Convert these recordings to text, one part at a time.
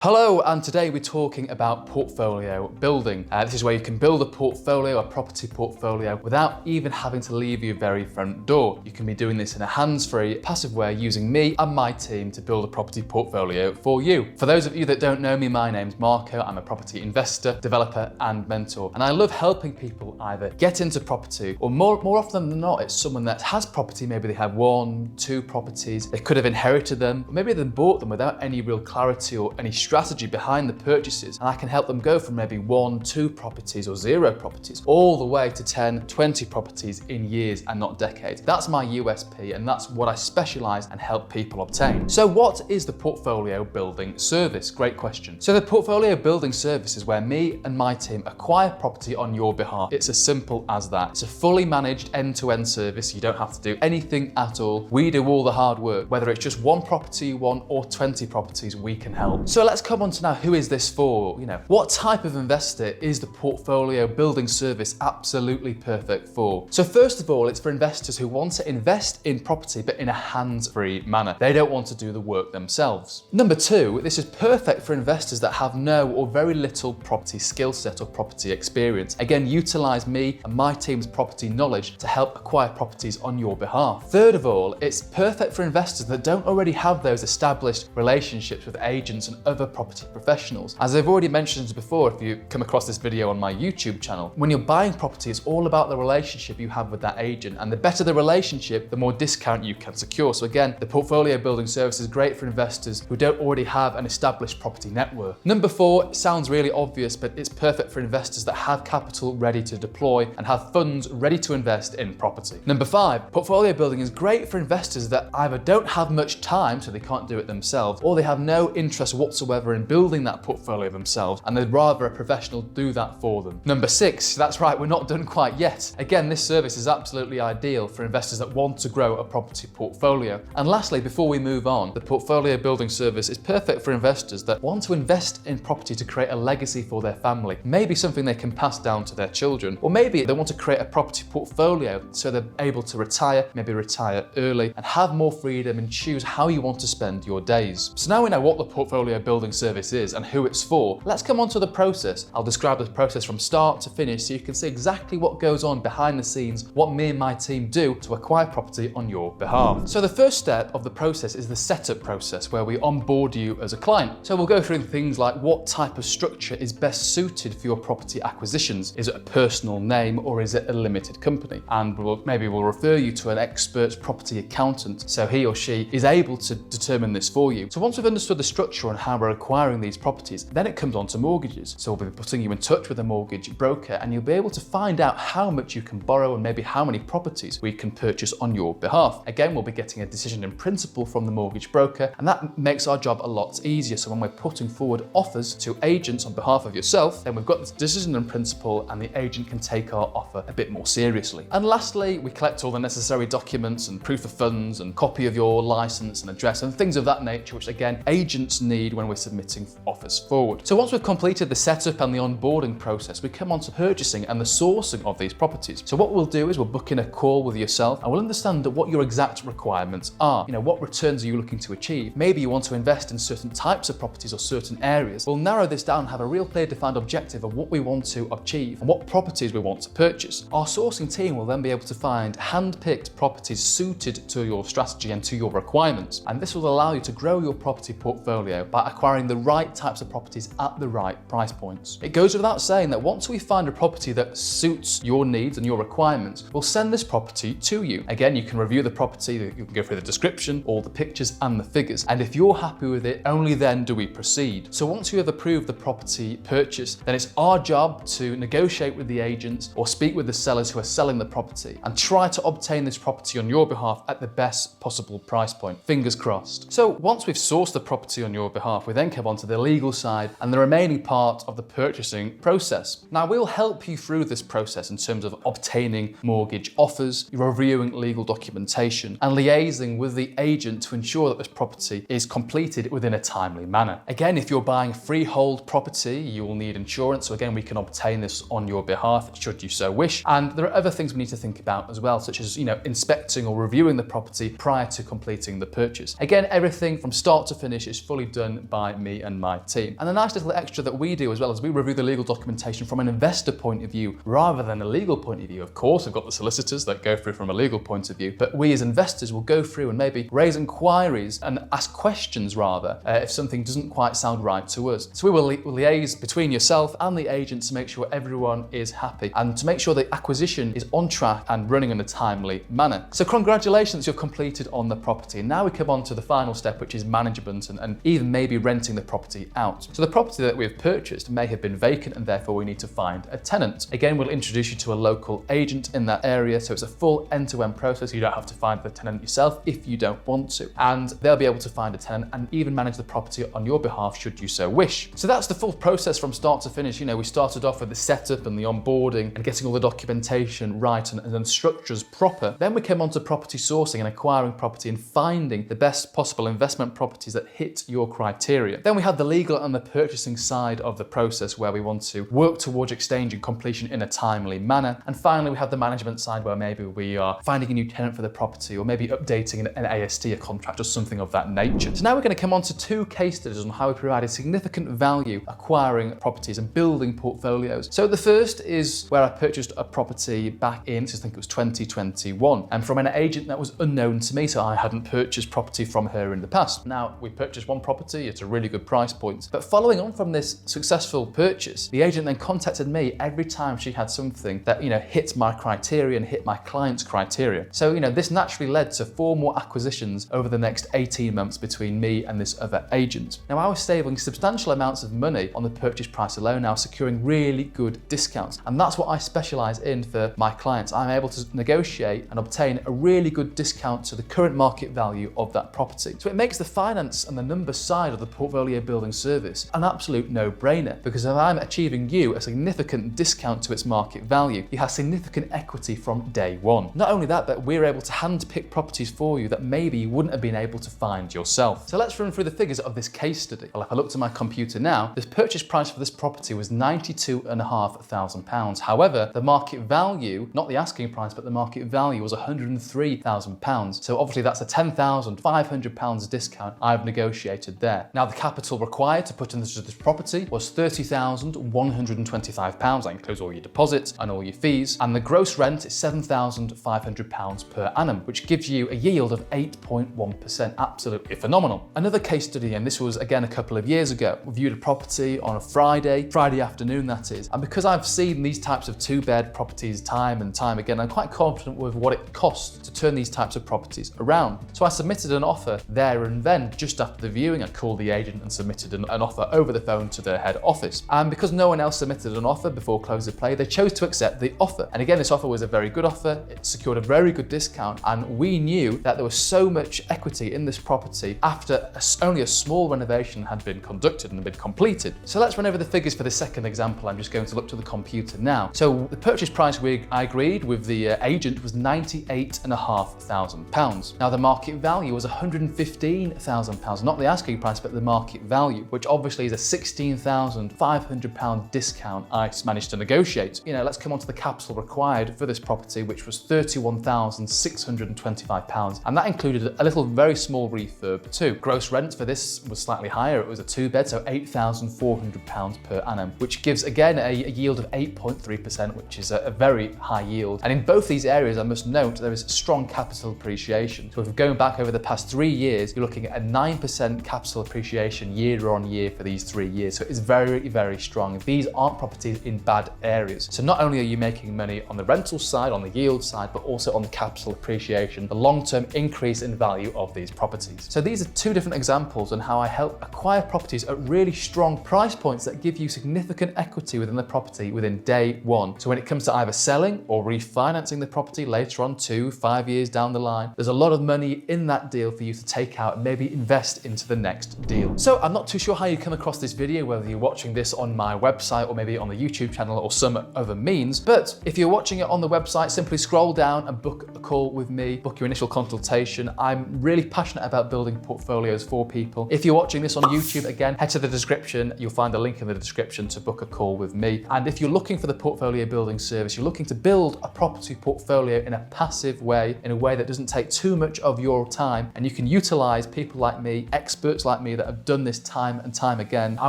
Hello, and today we're talking about portfolio building. This is where you can build a portfolio, a property portfolio, without even having to leave your very front door. You can be doing this in a hands-free, passive way using me and my team to build a property portfolio for you. For those of you that don't know me, my name's Marco. I'm a property investor, developer, and mentor. And I love helping people either get into property, or more often than not, it's someone that has property. Maybe they have 1, 2 properties. They could have inherited them, or maybe they bought them without any real clarity or any strategy behind the purchases, and I can help them go from maybe 1, 2 properties or 0 properties all the way to 10, 20 properties in years and not decades. That's my USP, and that's what I specialize and help people obtain. So what is the portfolio building service? Great question. So the portfolio building service is where me and my team acquire property on your behalf. It's as simple as that. It's a fully managed end-to-end service. You don't have to do anything at all. We do all the hard work. Whether it's just 1 property you want or 20 properties, we can help. So let's come on to now, who is this for? What type of investor is the portfolio building service absolutely perfect for? So first of all, it's for investors who want to invest in property but in a hands-free manner. They don't want to do the work themselves. Number 2, this is perfect for investors that have no or very little property skill set or property experience. Again, utilize me and my team's property knowledge to help acquire properties on your behalf. Third of all, it's perfect for investors that don't already have those established relationships with agents and other property professionals. As I've already mentioned before, if you come across this video on my YouTube channel, when you're buying property, it's all about the relationship you have with that agent, and the better the relationship, the more discount you can secure. So again, the portfolio building service is great for investors who don't already have an established property network. Number 4, sounds really obvious, but it's perfect for investors that have capital ready to deploy and have funds ready to invest in property. Number 5, portfolio building is great for investors that either don't have much time, so they can't do it themselves, or they have no interest whatsoever in building that portfolio themselves, and they'd rather a professional do that for them. Number 6, that's right, we're not done quite yet. Again, this service is absolutely ideal for investors that want to grow a property portfolio. And lastly, before we move on, the portfolio building service is perfect for investors that want to invest in property to create a legacy for their family, maybe something they can pass down to their children, or maybe they want to create a property portfolio so they're able to retire, maybe retire early, and have more freedom and choose how you want to spend your days. So now we know what the portfolio building service is and who it's for. Let's come on to the process. I'll describe the process from start to finish so you can see exactly what goes on behind the scenes, what me and my team do to acquire property on your behalf. So the first step of the process is the setup process, where we onboard you as a client. So we'll go through things like what type of structure is best suited for your property acquisitions. Is it a personal name or is it a limited company? And maybe we'll refer you to an expert property accountant so he or she is able to determine this for you. So once we've understood the structure and how we're acquiring these properties, then it comes on to mortgages. So we'll be putting you in touch with a mortgage broker, and you'll be able to find out how much you can borrow and maybe how many properties we can purchase on your behalf. Again, we'll be getting a decision in principle from the mortgage broker, and that makes our job a lot easier. So when we're putting forward offers to agents on behalf of yourself, then we've got this decision in principle and the agent can take our offer a bit more seriously. And lastly, we collect all the necessary documents and proof of funds and copy of your license and address and things of that nature, which again, agents need when we're submitting offers forward. So once we've completed the setup and the onboarding process, we come on to purchasing and the sourcing of these properties. So what we'll do is we'll book in a call with yourself and we'll understand what your exact requirements are. What returns are you looking to achieve? Maybe you want to invest in certain types of properties or certain areas. We'll narrow this down and have a real clear defined objective of what we want to achieve and what properties we want to purchase. Our sourcing team will then be able to find hand-picked properties suited to your strategy and to your requirements. And this will allow you to grow your property portfolio by acquiring the right types of properties at the right price points. It goes without saying that once we find a property that suits your needs and your requirements, we'll send this property to you. Again, you can review the property, you can go through the description, all the pictures and the figures. And if you're happy with it, only then do we proceed. So once you have approved the property purchase, then it's our job to negotiate with the agents or speak with the sellers who are selling the property and try to obtain this property on your behalf at the best possible price point. Fingers crossed. So once we've sourced the property on your behalf, we then come on to the legal side and the remaining part of the purchasing process. Now, we'll help you through this process in terms of obtaining mortgage offers, reviewing legal documentation, and liaising with the agent to ensure that this property is completed within a timely manner. Again, if you're buying freehold property, you will need insurance. So again, we can obtain this on your behalf should you so wish. And there are other things we need to think about as well, such as, inspecting or reviewing the property prior to completing the purchase. Again, everything from start to finish is fully done by by me and my team. And a nice little extra that we do as well is we review the legal documentation from an investor point of view rather than a legal point of view. Of course, we've got the solicitors that go through from a legal point of view, but we as investors will go through and maybe raise inquiries and ask questions rather if something doesn't quite sound right to us. So we will liaise between yourself and the agent to make sure everyone is happy and to make sure the acquisition is on track and running in a timely manner. So congratulations, you've completed on the property. And now we come on to the final step, which is management and even maybe renting the property out. So the property that we've purchased may have been vacant and therefore we need to find a tenant. Again, we'll introduce you to a local agent in that area. So it's a full end-to-end process. You don't have to find the tenant yourself if you don't want to. And they'll be able to find a tenant and even manage the property on your behalf should you so wish. So that's the full process from start to finish. You know, we started off with the setup and the onboarding and getting all the documentation right and structures proper. Then we came on to property sourcing and acquiring property and finding the best possible investment properties that hit your criteria. Then we had the legal and the purchasing side of the process where we want to work towards exchange and completion in a timely manner. And finally, we have the management side where maybe we are finding a new tenant for the property or maybe updating an AST, a contract or something of that nature. So now we're going to come on to two case studies on how we provided significant value acquiring properties and building portfolios. So the first is where I purchased a property back in, I think it was 2021, and from an agent that was unknown to me, so I hadn't purchased property from her in the past. Now, we purchased one property at a really good price point, but following on from this successful purchase, the agent then contacted me every time she had something that, hit my criteria and hit my client's criteria. So, this naturally led to 4 more acquisitions over the next 18 months between me and this other agent. Now, I was saving substantial amounts of money on the purchase price alone, now securing really good discounts. And that's what I specialize in for my clients. I'm able to negotiate and obtain a really good discount to the current market value of that property. So it makes the finance and the numbers side of the portfolio building service an absolute no-brainer, because if I'm achieving you a significant discount to its market value, you have significant equity from day one. Not only that, but we're able to hand-pick properties for you that maybe you wouldn't have been able to find yourself. So let's run through the figures of this case study. Well, if I look to my computer now, this purchase price for this property was £92,500. However, the market value, not the asking price, but the market value was £103,000. So obviously that's a £10,500 discount I've negotiated there. Now the capital required to put into this property was £30,125. That includes all your deposits and all your fees. And the gross rent is £7,500 per annum, which gives you a yield of 8.1%. Absolutely phenomenal. Another case study, and this was again a couple of years ago. We viewed a property on a Friday afternoon that is. And because I've seen these types of 2-bed properties time and time again, I'm quite confident with what it costs to turn these types of properties around. So I submitted an offer there and then. Just after the viewing, I called the agent and submitted an offer over the phone to their head office. And because no one else submitted an offer before close of play, they chose to accept the offer. And again, this offer was a very good offer. It secured a very good discount. And we knew that there was so much equity in this property after only a small renovation had been conducted and been completed. So let's run over the figures for the second example. I'm just going to look to the computer now. So the purchase price I agreed with the agent was £98,500. Now the market value was £115,000, not the asking price, but the market value, which obviously is a £16,500 discount I managed to negotiate. Let's come on to the capital required for this property, which was £31,625. And that included a little very small refurb too. Gross rent for this was slightly higher. It was a 2-bed, so £8,400 per annum, which gives again a yield of 8.3%, which is a very high yield. And in both these areas, I must note, there is strong capital appreciation. So if we're going back over the past 3 years, you're looking at a 9% capital appreciation year on year for these 3 years. So it's very, very strong. These aren't properties in bad areas. So not only are you making money on the rental side, on the yield side, but also on the capital appreciation, the long-term increase in value of these properties. So these are 2 different examples on how I help acquire properties at really strong price points that give you significant equity within the property within day one. So when it comes to either selling or refinancing the property later on 2-5 years down the line, there's a lot of money in that deal for you to take out and maybe invest into the next deal. So I'm not too sure how you come across this video, whether you're watching this on my website or maybe on the YouTube channel or some other means, but if you're watching it on the website, simply scroll down and book a call with me, book your initial consultation. I'm really passionate about building portfolios for people. If you're watching this on YouTube, again, head to the description. You'll find a link in the description to book a call with me. And if you're looking for the portfolio building service, you're looking to build a property portfolio in a passive way, in a way that doesn't take too much of your time, and you can utilize people like me, experts like me that have I've done this time and time again. I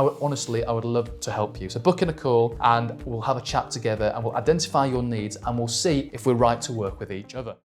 would love to help you. So book in a call and we'll have a chat together and we'll identify your needs and we'll see if we're right to work with each other.